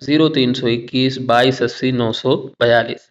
0321 2280 942।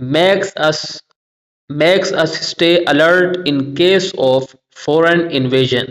makes us stay alert in case of foreign invasion।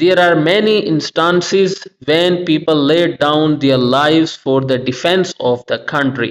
there are many instances when people laid down their lives for the defense of the country।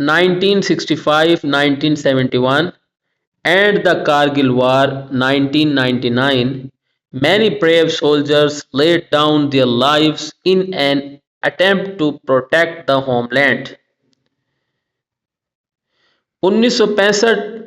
1965, 1971 and the Kargil War 1999, many brave soldiers laid down their lives in an attempt to protect the homeland। 1965,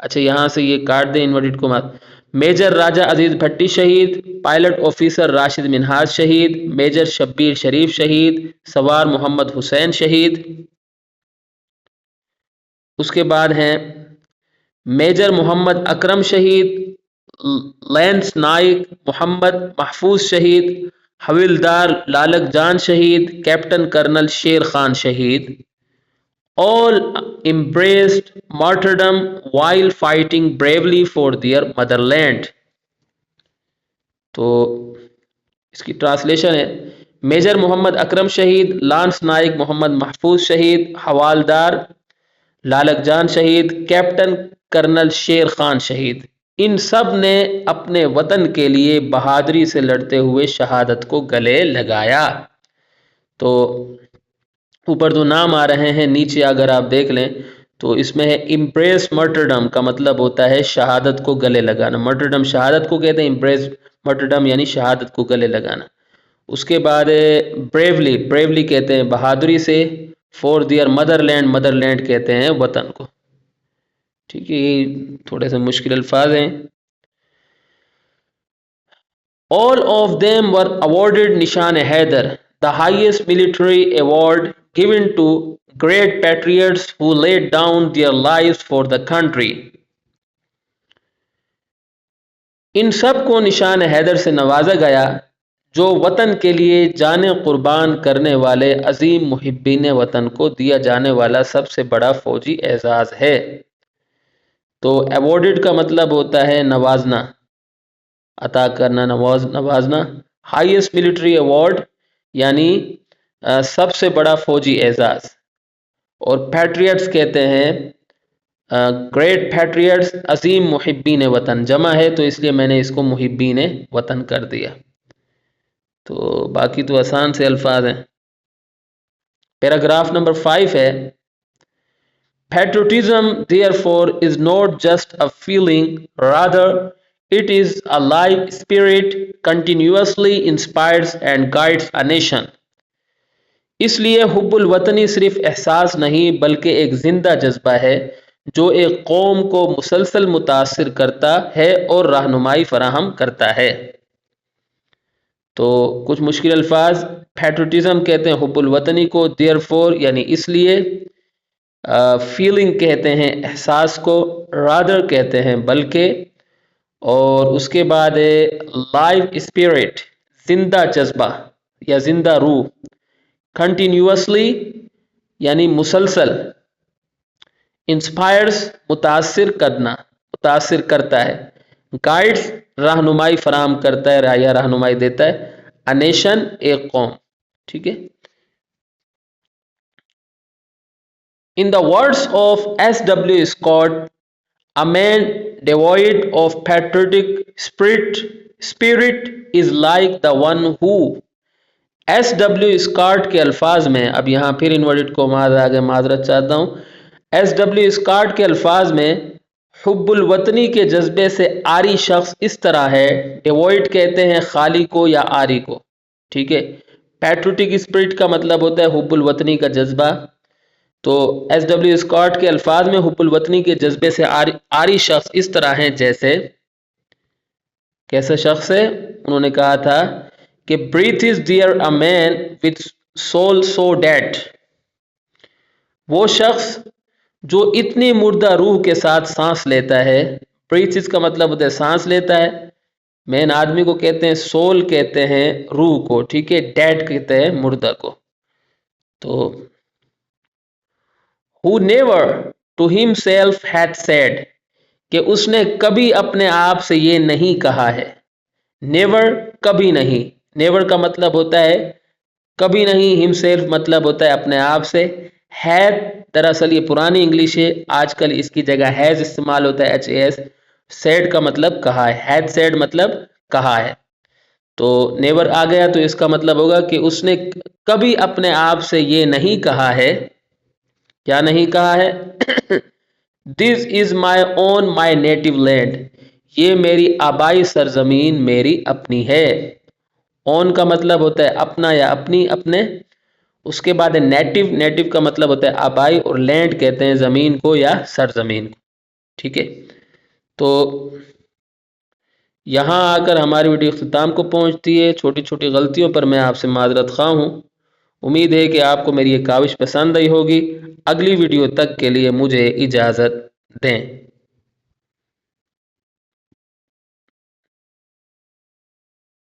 اچھا یہاں سے یہ کاٹ دیں inverted کو مات. Major راجہ عزیز بھٹی شہید، pilot officer Rashid منہاج شہید، major Shabbir شریف شہید، سوار محمد حسین شہید. اس کے بعد ہیں میجر محمد اکرم شہید، لینس نائک محمد محفوظ شہید، حویلدار لالک جان شہید، کیپٹن کرنل شیر خان شہید. all embraced martyrdom while fighting bravely for their motherland. تو اس کی ٹرانسلیشن ہے میجر محمد اکرم شہید، لانس نائک محمد محفوظ شہید، حوالدار لالک جان شہید، کیپٹن کرنل شیر خان شہید. ان سب نے اپنے وطن کے لیے بہادری سے لڑتے ہوئے شہادت کو گلے لگایا. تو اوپر جو نام آ رہے ہیں نیچے اگر آپ دیکھ لیں تو اس میں ہے امپریس مرٹرڈم کا مطلب ہوتا ہے شہادت کو گلے لگانا. مرٹرڈم شہادت کو کہتے ہیں، امپریس مرٹرڈم یعنی شہادت کو گلے لگانا. اس کے بعد بریولی، بریولی کہتے ہیں بہادری سے، for their motherland, motherland کہتے ہیں وطن کو. ٹھیک ہے، یہ تھوڑے سے مشکل الفاظ ہیں. All of them were awarded Nishan Haider, the highest military award given to great patriots who laid down their lives for the country. ان سب کو نشان حیدر سے نوازا گیا جو وطن کے لیے جانیں قربان کرنے والے عظیم محبین وطن کو دیا جانے والا سب سے بڑا فوجی اعزاز ہے. تو ایوارڈڈ کا مطلب ہوتا ہے نوازنا، عطا کرنا، نوازنا. ہائیسٹ ملٹری ایوارڈ یعنی سب سے بڑا فوجی اعزاز. اور پیٹریٹس کہتے ہیں گریٹ پیٹریٹس، عظیم محبین وطن. جمع ہے تو اس لیے میں نے اس کو محبین وطن کر دیا. تو باقی تو آسان سے الفاظ ہیں. پیراگراف نمبر 5 ہے Patriotism therefore is not just a feeling, rather it is a life spirit continuously inspires and guides a nation. اس لیے حب الوطنی صرف احساس نہیں بلکہ ایک زندہ جذبہ ہے جو ایک قوم کو مسلسل متاثر کرتا ہے اور رہنمائی فراہم کرتا ہے. تو کچھ مشکل الفاظ. پیٹریٹزم کہتے ہیں حب الوطنی کو، دیئر فور یعنی اس لیے، فیلنگ کہتے ہیں احساس کو، رادر کہتے ہیں بلکہ، اور اس کے بعد لائف اسپرٹ زندہ جذبہ یا زندہ روح، کنٹینیوسلی یعنی مسلسل، انسپائرز متاثر کرنا، متاثر کرتا ہے، گائیڈز رہنمائی فراہم کرتا ہے یا رہنمائی دیتا ہے، اے نیشن ایک قوم. ٹھیک ہے. In the words of S.W. Scott, a man devoid of patriotic spirit is like the one who. S.W. Scott کے الفاظ میں، اب یہاں پھر انورٹڈ کوماز آگے معذرت چاہتا ہوں. S.W. Scott کے الفاظ میں حب الوطنی کے جذبے سے عاری شخص اس طرح ہے، ڈیوائڈ کہتے ہیں خالی کو یا عاری کو. ٹھیک ہے. پیٹریوٹک اسپرٹ کا مطلب ہوتا ہے حب الوطنی کا جذبہ. تو ایس ڈبلیو اسکاٹ کے الفاظ میں حب الوطنی کے جذبے سے عاری شخص اس طرح ہیں جیسے، کیسا شخص ہے؟ انہوں نے کہا تھا کہ breath is dear a man with soul so dead. وہ شخص جو اتنی مردہ روح کے ساتھ سانس لیتا ہے. breath اس کا مطلب ہوتا ہے سانس لیتا ہے. مین آدمی کو کہتے ہیں سول، کہتے ہیں روح کو. ٹھیک ہے. ڈیڈ کہتے ہیں مردہ کو. تو who never to himself had said، کہ اس نے کبھی اپنے آپ سے یہ نہیں کہا ہے. نیور کبھی نہیں. نیور کا مطلب ہوتا ہے کبھی نہیں. himself مطلب ہوتا ہے اپنے آپ سے. had دراصل یہ پرانی انگلش ہے، آج کل اس کی جگہ has استعمال ہوتا ہے HAS. said کا مطلب کہا ہے. had said مطلب کہا ہے. تو نیور آ گیا تو اس کا مطلب ہوگا کہ اس نے کبھی اپنے آپ سے یہ نہیں کہا ہے. کیا نہیں کہا ہے؟ This is my own my native land. یہ میری آبائی سرزمین میری اپنی ہے. اون کا مطلب ہوتا ہے اپنا یا اپنی، اپنے. اس کے بعد نیٹو. نیٹو کا مطلب ہوتا ہے آبائی، اور لینڈ کہتے ہیں زمین کو یا سرزمین کو. ٹھیک ہے. تو یہاں آ کر ہماری ویڈیو اختتام کو پہنچتی ہے۔ چھوٹی چھوٹی غلطیوں پر میں آپ سے معذرت خواہ ہوں۔ امید ہے کہ آپ کو میری یہ کاوش پسند آئی ہوگی۔ اگلی ویڈیو تک کے لیے مجھے اجازت دیں۔